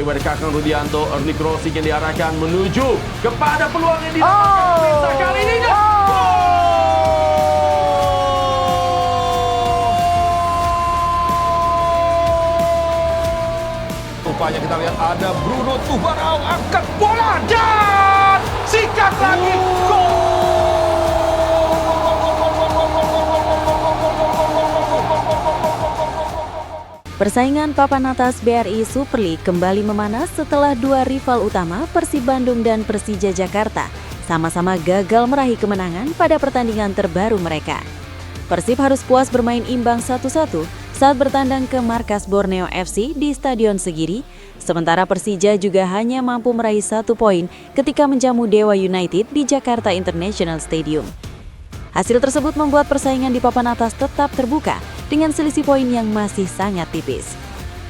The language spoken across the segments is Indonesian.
Daripada Kakang Rudianto, early crossing yang diarahkan menuju kepada peluang yang didapatkan Pizza kali ini. Rupanya kita lihat ada Bruno Tubarão angkat bola dan sikat lagi. Persaingan papan atas BRI Super League kembali memanas setelah dua rival utama Persib Bandung dan Persija Jakarta sama-sama gagal meraih kemenangan pada pertandingan terbaru mereka. Persib harus puas bermain imbang 1-1 saat bertandang ke markas Borneo FC di Stadion Segiri, sementara Persija juga hanya mampu meraih 1 poin ketika menjamu Dewa United di Jakarta International Stadium. Hasil tersebut membuat persaingan di papan atas tetap terbuka dengan selisih poin yang masih sangat tipis.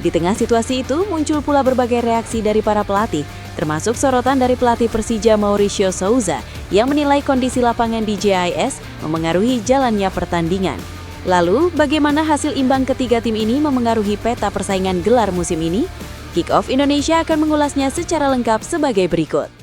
Di tengah situasi itu, muncul pula berbagai reaksi dari para pelatih, termasuk sorotan dari pelatih Persija Mauricio Souza yang menilai kondisi lapangan di JIS memengaruhi jalannya pertandingan. Lalu, bagaimana hasil imbang ketiga tim ini memengaruhi peta persaingan gelar musim ini? Kick Off Indonesia akan mengulasnya secara lengkap sebagai berikut.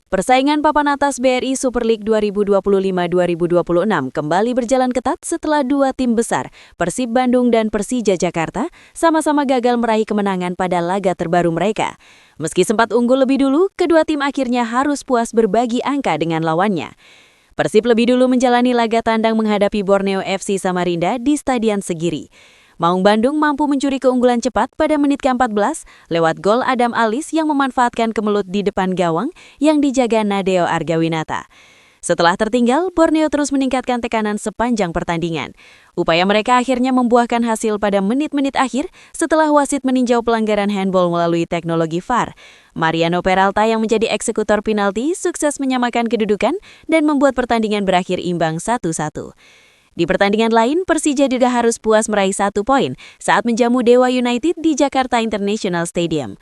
Persaingan papan atas BRI Super League 2025-2026 kembali berjalan ketat setelah dua tim besar, Persib Bandung dan Persija Jakarta, sama-sama gagal meraih kemenangan pada laga terbaru mereka. Meski sempat unggul lebih dulu, kedua tim akhirnya harus puas berbagi angka dengan lawannya. Persib lebih dulu menjalani laga tandang menghadapi Borneo FC Samarinda di Stadion Segiri. Maung Bandung mampu mencuri keunggulan cepat pada menit ke-14 lewat gol Adam Alis yang memanfaatkan kemelut di depan gawang yang dijaga Nadeo Argawinata. Setelah tertinggal, Borneo terus meningkatkan tekanan sepanjang pertandingan. Upaya mereka akhirnya membuahkan hasil pada menit-menit akhir setelah wasit meninjau pelanggaran handball melalui teknologi VAR. Mariano Peralta yang menjadi eksekutor penalti sukses menyamakan kedudukan dan membuat pertandingan berakhir imbang 1-1. Di pertandingan lain, Persija juga harus puas meraih 1 poin saat menjamu Dewa United di Jakarta International Stadium.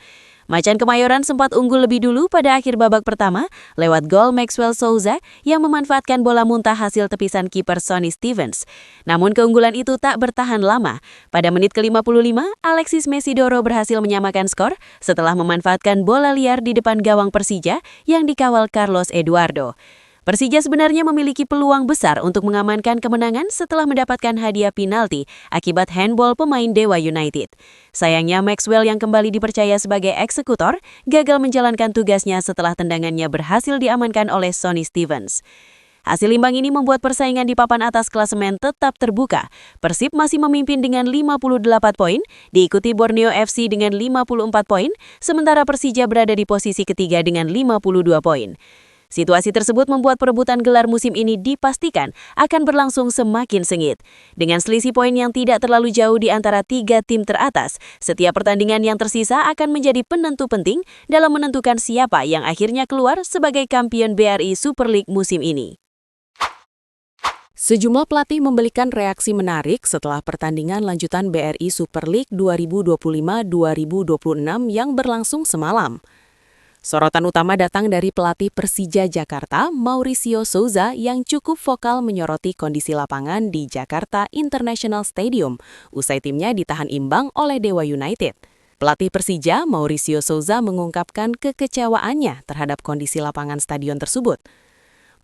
Macan Kemayoran sempat unggul lebih dulu pada akhir babak pertama lewat gol Maxwell Souza yang memanfaatkan bola muntah hasil tepisan kiper Sonny Stevens. Namun keunggulan itu tak bertahan lama. Pada menit ke-55, Alexis Mesidoro berhasil menyamakan skor setelah memanfaatkan bola liar di depan gawang Persija yang dikawal Carlos Eduardo. Persija sebenarnya memiliki peluang besar untuk mengamankan kemenangan setelah mendapatkan hadiah penalti akibat handball pemain Dewa United. Sayangnya Maxwell yang kembali dipercaya sebagai eksekutor gagal menjalankan tugasnya setelah tendangannya berhasil diamankan oleh Sonny Stevens. Hasil imbang ini membuat persaingan di papan atas klasemen tetap terbuka. Persib masih memimpin dengan 58 poin, diikuti Borneo FC dengan 54 poin, sementara Persija berada di posisi ketiga dengan 52 poin. Situasi tersebut membuat perebutan gelar musim ini dipastikan akan berlangsung semakin sengit. Dengan selisih poin yang tidak terlalu jauh di antara 3 tim teratas, setiap pertandingan yang tersisa akan menjadi penentu penting dalam menentukan siapa yang akhirnya keluar sebagai kampion BRI Super League musim ini. Sejumlah pelatih memberikan reaksi menarik setelah pertandingan lanjutan BRI Super League 2025-2026 yang berlangsung semalam. Sorotan utama datang dari pelatih Persija Jakarta, Mauricio Souza, yang cukup vokal menyoroti kondisi lapangan di Jakarta International Stadium, usai timnya ditahan imbang oleh Dewa United. Pelatih Persija, Mauricio Souza, mengungkapkan kekecewaannya terhadap kondisi lapangan stadion tersebut.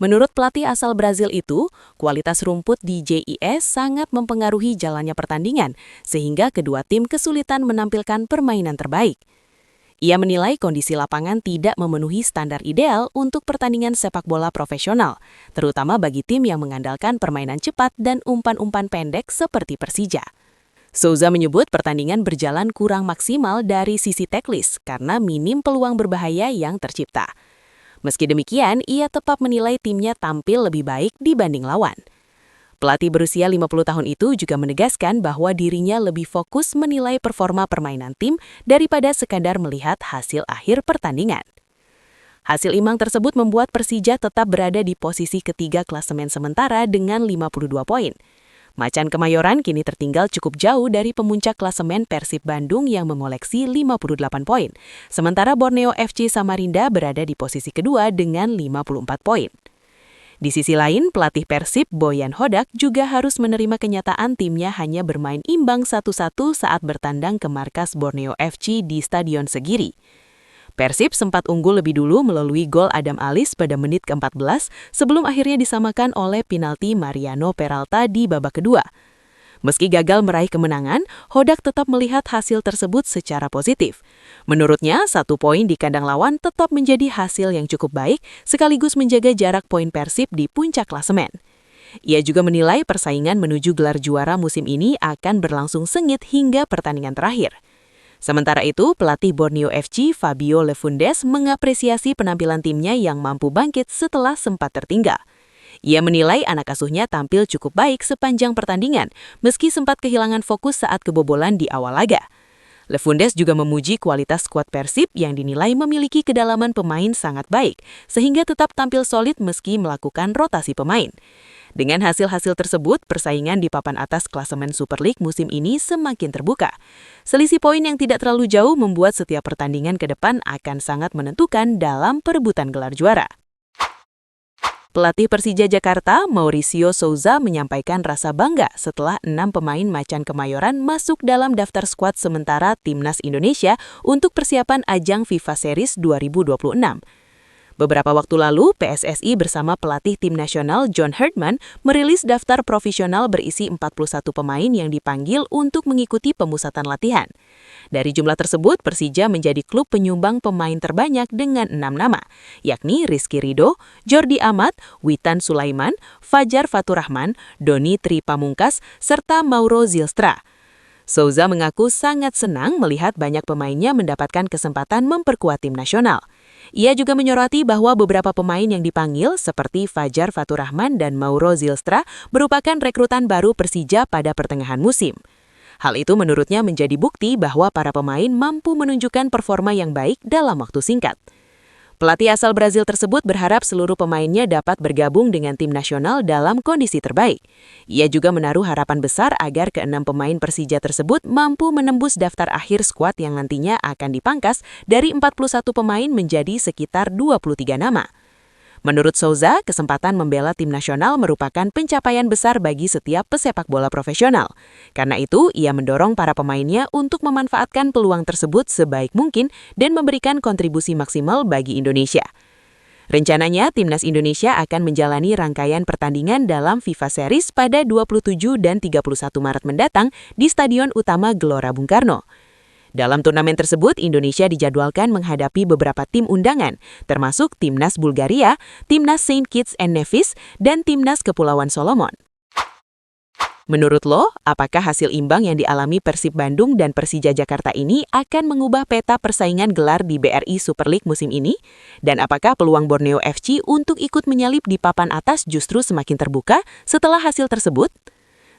Menurut pelatih asal Brazil itu, kualitas rumput di JIS sangat mempengaruhi jalannya pertandingan, sehingga kedua tim kesulitan menampilkan permainan terbaik. Ia menilai kondisi lapangan tidak memenuhi standar ideal untuk pertandingan sepak bola profesional, terutama bagi tim yang mengandalkan permainan cepat dan umpan-umpan pendek seperti Persija. Souza menyebut pertandingan berjalan kurang maksimal dari sisi teknis karena minim peluang berbahaya yang tercipta. Meski demikian, ia tetap menilai timnya tampil lebih baik dibanding lawan. Pelatih berusia 50 tahun itu juga menegaskan bahwa dirinya lebih fokus menilai performa permainan tim daripada sekadar melihat hasil akhir pertandingan. Hasil imbang tersebut membuat Persija tetap berada di posisi ketiga klasemen sementara dengan 52 poin. Macan Kemayoran kini tertinggal cukup jauh dari pemuncak klasemen Persib Bandung yang mengoleksi 58 poin. Sementara Borneo FC Samarinda berada di posisi kedua dengan 54 poin. Di sisi lain, pelatih Persib Boyan Hodak juga harus menerima kenyataan timnya hanya bermain imbang 1-1 saat bertandang ke markas Borneo FC di Stadion Segiri. Persib sempat unggul lebih dulu melalui gol Adam Alis pada menit ke-14 sebelum akhirnya disamakan oleh penalti Mariano Peralta di babak kedua. Meski gagal meraih kemenangan, Hodak tetap melihat hasil tersebut secara positif. Menurutnya, 1 poin di kandang lawan tetap menjadi hasil yang cukup baik, sekaligus menjaga jarak poin Persib di puncak klasemen. Ia juga menilai persaingan menuju gelar juara musim ini akan berlangsung sengit hingga pertandingan terakhir. Sementara itu, pelatih Borneo FC Fabio Lefundes mengapresiasi penampilan timnya yang mampu bangkit setelah sempat tertinggal. Ia menilai anak asuhnya tampil cukup baik sepanjang pertandingan, meski sempat kehilangan fokus saat kebobolan di awal laga. Lefundes juga memuji kualitas skuad Persib yang dinilai memiliki kedalaman pemain sangat baik, sehingga tetap tampil solid meski melakukan rotasi pemain. Dengan hasil-hasil tersebut, persaingan di papan atas klasemen Super League musim ini semakin terbuka. Selisih poin yang tidak terlalu jauh membuat setiap pertandingan ke depan akan sangat menentukan dalam perebutan gelar juara. Pelatih Persija Jakarta, Mauricio Souza, menyampaikan rasa bangga setelah 6 pemain Macan Kemayoran masuk dalam daftar skuad sementara Timnas Indonesia untuk persiapan ajang FIFA Series 2026. Beberapa waktu lalu, PSSI bersama pelatih tim nasional John Herdman merilis daftar profesional berisi 41 pemain yang dipanggil untuk mengikuti pemusatan latihan. Dari jumlah tersebut, Persija menjadi klub penyumbang pemain terbanyak dengan 6 nama, yakni Rizky Ridho, Jordi Amat, Witan Sulaiman, Fajar Faturrahman, Doni Tri Pamungkas, serta Mauro Zylstra. Souza mengaku sangat senang melihat banyak pemainnya mendapatkan kesempatan memperkuat tim nasional. Ia juga menyoroti bahwa beberapa pemain yang dipanggil seperti Fajar Faturrahman dan Mauro Zylstra merupakan rekrutan baru Persija pada pertengahan musim. Hal itu menurutnya menjadi bukti bahwa para pemain mampu menunjukkan performa yang baik dalam waktu singkat. Pelatih asal Brazil tersebut berharap seluruh pemainnya dapat bergabung dengan tim nasional dalam kondisi terbaik. Ia juga menaruh harapan besar agar ke-6 pemain Persija tersebut mampu menembus daftar akhir skuad yang nantinya akan dipangkas dari 41 pemain menjadi sekitar 23 nama. Menurut Souza, kesempatan membela tim nasional merupakan pencapaian besar bagi setiap pesepak bola profesional. Karena itu, ia mendorong para pemainnya untuk memanfaatkan peluang tersebut sebaik mungkin dan memberikan kontribusi maksimal bagi Indonesia. Rencananya, Timnas Indonesia akan menjalani rangkaian pertandingan dalam FIFA Series pada 27 dan 31 Maret mendatang di Stadion Utama Gelora Bung Karno. Dalam turnamen tersebut, Indonesia dijadwalkan menghadapi beberapa tim undangan, termasuk Timnas Bulgaria, Timnas Saint Kitts and Nevis, dan Timnas Kepulauan Solomon. Menurut lo, apakah hasil imbang yang dialami Persib Bandung dan Persija Jakarta ini akan mengubah peta persaingan gelar di BRI Super League musim ini? Dan apakah peluang Borneo FC untuk ikut menyalip di papan atas justru semakin terbuka setelah hasil tersebut?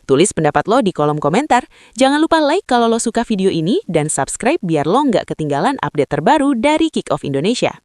Tulis pendapat lo di kolom komentar. Jangan lupa like kalau lo suka video ini dan subscribe biar lo nggak ketinggalan update terbaru dari Kick Off Indonesia.